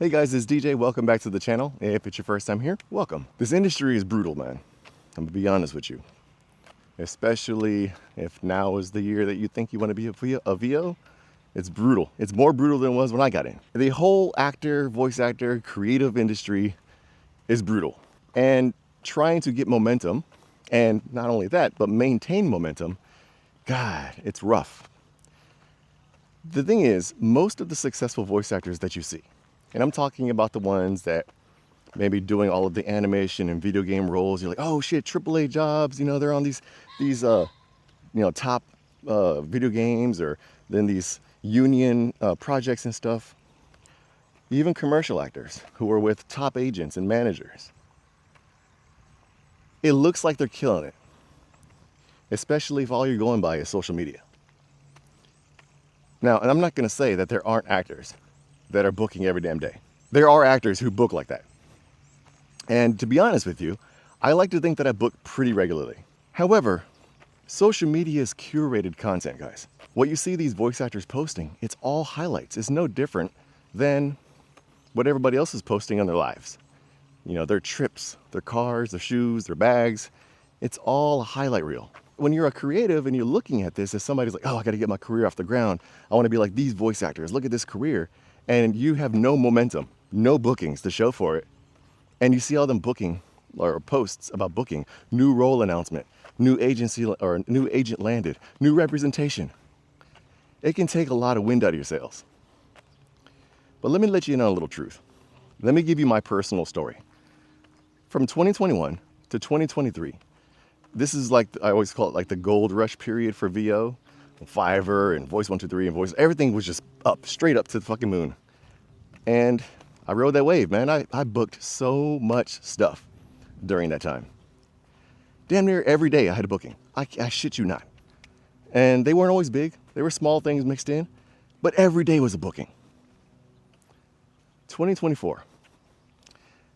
Hey guys, it's DJ. Welcome back to the channel. If it's your first time here, welcome. This industry is brutal, man. I'm gonna be honest with you. Especially if now is the year that you think you want to be a VO. It's brutal. It's more brutal than it was when I got in. The whole actor, voice actor, creative industry is brutal. And trying to get momentum, and not only that, but maintain momentum, God, it's rough. The thing is, most of the successful voice actors that you see, and I'm talking about the ones that maybe doing all of the animation and video game roles, you're like, oh shit, AAA jobs, you know, they're on these top video games, or then these union projects and stuff. Even commercial actors who are with top agents and managers. It looks like they're killing it, especially if all you're going by is social media. Now, and I'm not gonna say that there aren't actors that are booking every damn day. There are actors who book like that. And to be honest with you, I like to think that I book pretty regularly. However, social media is curated content, guys. What you see these voice actors posting, it's all highlights. It's no different than what everybody else is posting on their lives. You know, their trips, their cars, their shoes, their bags. It's all a highlight reel. When you're a creative and you're looking at this as somebody's like, oh, I gotta get my career off the ground. I wanna be like these voice actors. Look at this career. And you have no momentum, no bookings to show for it. And you see all them booking or posts about booking, new role announcement, new agency or new agent landed, new representation. It can take a lot of wind out of your sails. But let me let you know a little truth. Let me give you my personal story. From 2021 to 2023, this is like, I always call it like the gold rush period for VO. Fiverr and Voice 123 and Voice, everything was just up, straight up to the fucking moon. And I rode that wave, man. I booked so much stuff during that time. Damn near every day I had a booking. I shit you not. And they weren't always big. They were small things mixed in, but every day was a booking. 2024,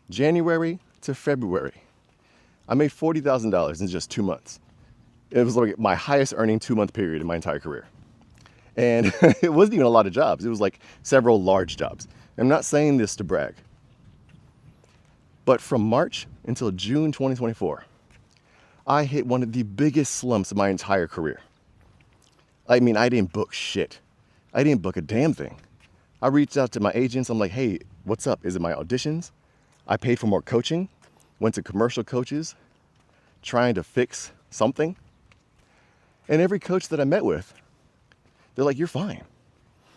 January to February, I made $40,000 in just 2 months. It was like my highest earning 2-month period in my entire career. And it wasn't even a lot of jobs. It was like several large jobs. I'm not saying this to brag. But from March until June 2024, I hit one of the biggest slumps of my entire career. I mean, I didn't book shit. I didn't book a damn thing. I reached out to my agents. I'm like, hey, what's up? Is it my auditions? I paid for more coaching, went to commercial coaches, trying to fix something. And every coach that I met with, they're like, you're fine.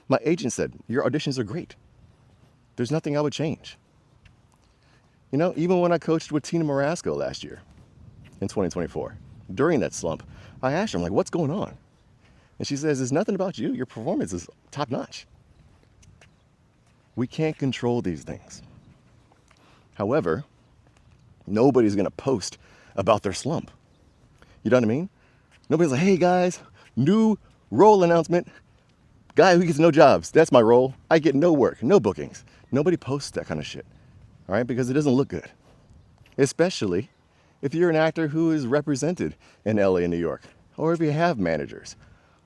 My agent said, your auditions are great. There's nothing I would change. You know, even when I coached with Tina Morasco last year in 2024, during that slump, I asked her, I'm like, what's going on? And she says, it's nothing about you. Your performance is top notch. We can't control these things. However, nobody's gonna post about their slump. You know what I mean? Nobody's like, hey guys, new role announcement. Guy who gets no jobs, that's my role. I get no work, no bookings. Nobody posts that kind of shit, all right? Because it doesn't look good. Especially if you're an actor who is represented in LA and New York, or if you have managers,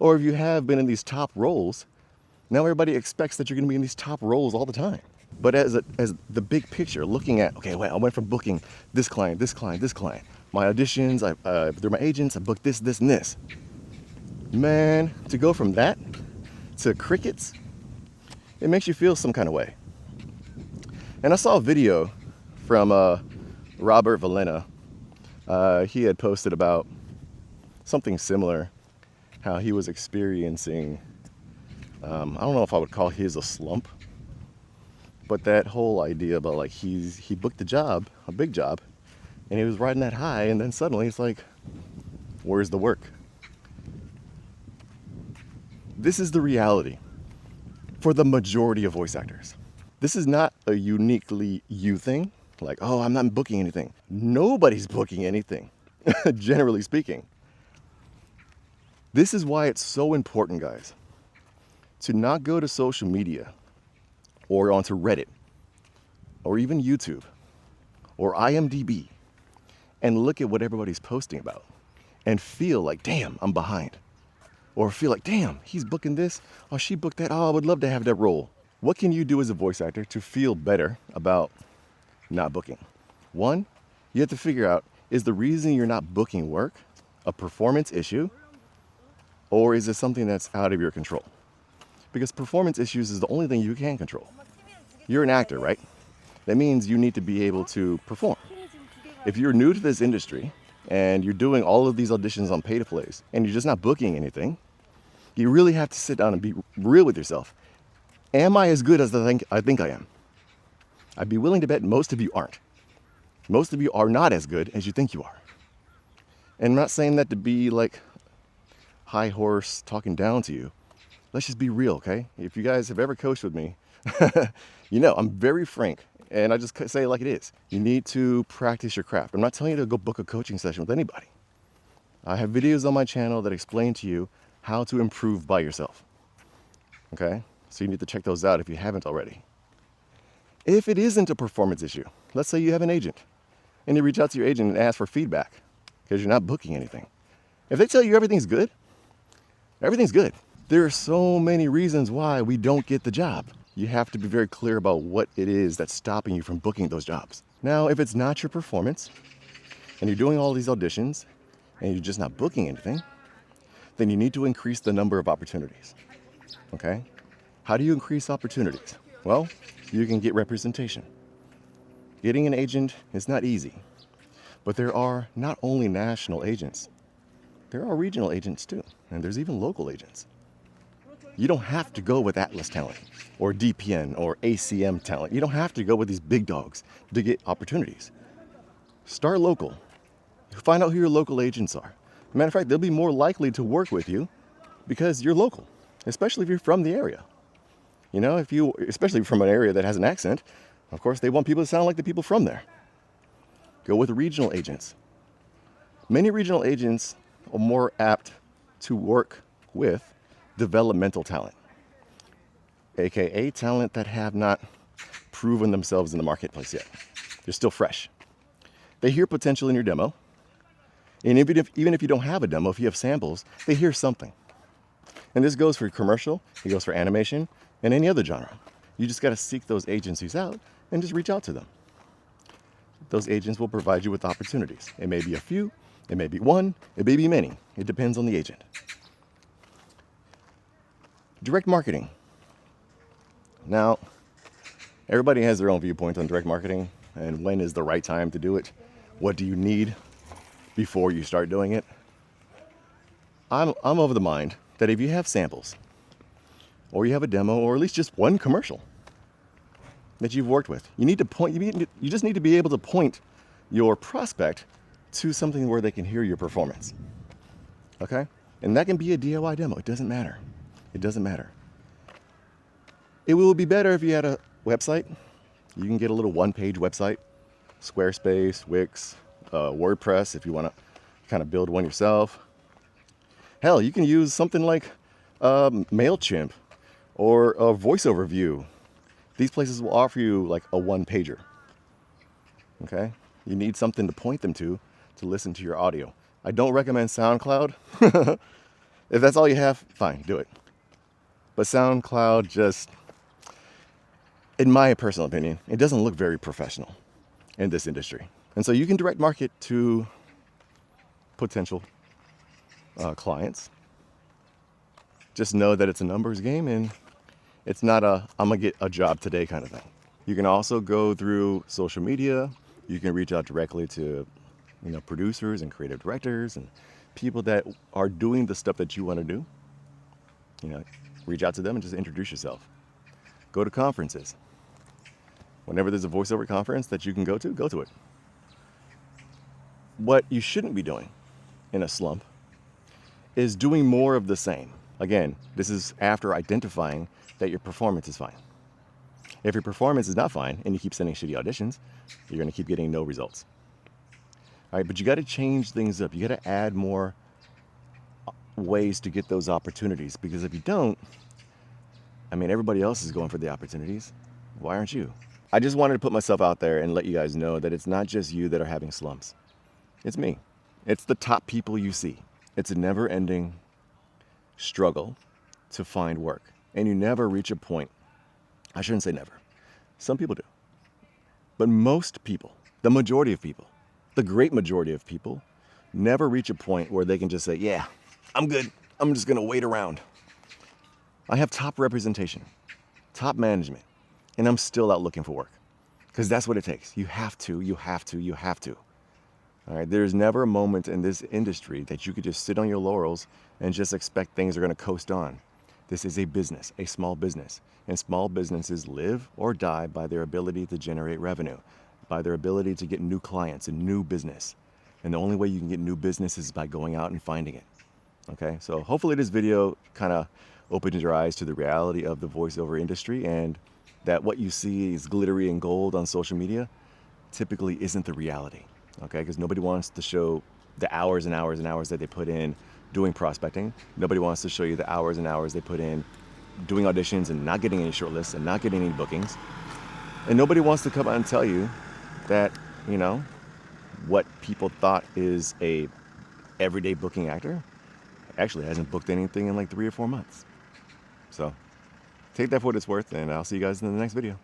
or if you have been in these top roles. Now everybody expects that you're gonna be in these top roles all the time. But as the big picture, looking at, okay, wait, I went from booking this client, this client, this client. My auditions, through my agents, I booked this, this, and this. Man, to go from that to crickets, it makes you feel some kind of way. And I saw a video from Robert Valena. He had posted about something similar, how he was experiencing, I don't know if I would call his a slump, but that whole idea about like he booked a job, a big job, and he was riding that high, and then suddenly it's like, where's the work? This is the reality for the majority of voice actors. This is not a uniquely you thing, like, oh, I'm not booking anything. Nobody's booking anything, generally speaking. This is why it's so important, guys, to not go to social media or onto Reddit or even YouTube or IMDb and look at what everybody's posting about and feel like, damn, I'm behind. Or feel like, damn, he's booking this. Oh, she booked that. Oh, I would love to have that role. What can you do as a voice actor to feel better about not booking? One, you have to figure out, is the reason you're not booking work a performance issue, or is it something that's out of your control? Because performance issues is the only thing you can control. You're an actor, right? That means you need to be able to perform. If you're new to this industry and you're doing all of these auditions on pay-to-plays and you're just not booking anything, you really have to sit down and be real with yourself. Am I as good as I think I am? I'd be willing to bet most of you aren't. Most of you are not as good as you think you are. And I'm not saying that to be like high horse talking down to you. Let's just be real, okay? If you guys have ever coached with me, you know I'm very frank, and I just say it like it is. You need to practice your craft. I'm not telling you to go book a coaching session with anybody. I have videos on my channel that explain to you how to improve by yourself, okay? So you need to check those out if you haven't already. If it isn't a performance issue, let's say you have an agent, and you reach out to your agent and ask for feedback because you're not booking anything. If they tell you everything's good, everything's good. There are so many reasons why we don't get the job. You have to be very clear about what it is that's stopping you from booking those jobs. Now, if it's not your performance, and you're doing all these auditions, and you're just not booking anything, then you need to increase the number of opportunities, okay? How do you increase opportunities? Well, you can get representation. Getting an agent is not easy, but there are not only national agents, there are regional agents too, and there's even local agents. You don't have to go with Atlas talent or DPN or ACM talent. You don't have to go with these big dogs to get opportunities. Start local. Find out who your local agents are. Matter of fact, they'll be more likely to work with you because you're local, especially if you're from the area. You know, especially from an area that has an accent, of course, they want people to sound like the people from there. Go with regional agents. Many regional agents are more apt to work with developmental talent, aka talent that have not proven themselves in the marketplace yet. They're still fresh. They hear potential in your demo, and even if you don't have a demo, if you have samples, they hear something. And this goes for commercial, it goes for animation, and any other genre. You just got to seek those agencies out and just reach out to them. Those agents will provide you with opportunities. It may be a few, it may be one, it may be many. It depends on the agent. Direct marketing. Now, everybody has their own viewpoint on direct marketing and when is the right time to do it. What do you need before you start doing it? I'm of the mind that if you have samples, or you have a demo, or at least just one commercial that you've worked with, you just need to be able to point your prospect to something where they can hear your performance. Okay? And that can be a DIY demo. It doesn't matter. It doesn't matter. It will be better if you had a website. You can get a little one-page website, Squarespace, Wix, WordPress if you want to kind of build one yourself. Hell, you can use something like MailChimp or a Voiceover view. These places will offer you like a one-pager. Okay? You need something to point them to listen to your audio. I don't recommend SoundCloud. If that's all you have, fine, do it. But SoundCloud just, in my personal opinion, it doesn't look very professional in this industry. And so you can direct market to potential clients. Just know that it's a numbers game and it's not I'm gonna get a job today kind of thing. You can also go through social media. You can reach out directly to, producers and creative directors and people that are doing the stuff that you want to do. Reach out to them and just introduce yourself. Go to conferences. Whenever there's a voiceover conference that you can go to it. What you shouldn't be doing in a slump is doing more of the same. Again, this is after identifying that your performance is fine. If your performance is not fine and you keep sending shitty auditions, you're going to keep getting no results. All right, but you got to change things up. You got to add more ways to get those opportunities, because if you don't, everybody else is going for the opportunities. Why aren't you? I just wanted to put myself out there and let you guys know that it's not just you that are having slumps. It's me. It's the top people you see. It's a never-ending struggle to find work. And you never reach a point I shouldn't say never. Some people do. But most people, the majority of people, the great majority of people, never reach a point where they can just say, yeah, I'm good. I'm just going to wait around. I have top representation, top management, and I'm still out looking for work. Because that's what it takes. You have to. All right, there's never a moment in this industry that you could just sit on your laurels and just expect things are going to coast on. This is a business, a small business. And small businesses live or die by their ability to generate revenue, by their ability to get new clients and new business. And the only way you can get new business is by going out and finding it. Okay, so hopefully this video kind of opens your eyes to the reality of the voiceover industry, and that what you see is glittery and gold on social media typically isn't the reality. Okay, because nobody wants to show the hours and hours and hours that they put in doing prospecting. Nobody wants to show you the hours and hours they put in doing auditions and not getting any shortlists and not getting any bookings. And nobody wants to come out and tell you that, you know, what people thought is a everyday booking actor actually hasn't booked anything in like 3 or 4 months. So take that for what it's worth, and I'll see you guys in the next video.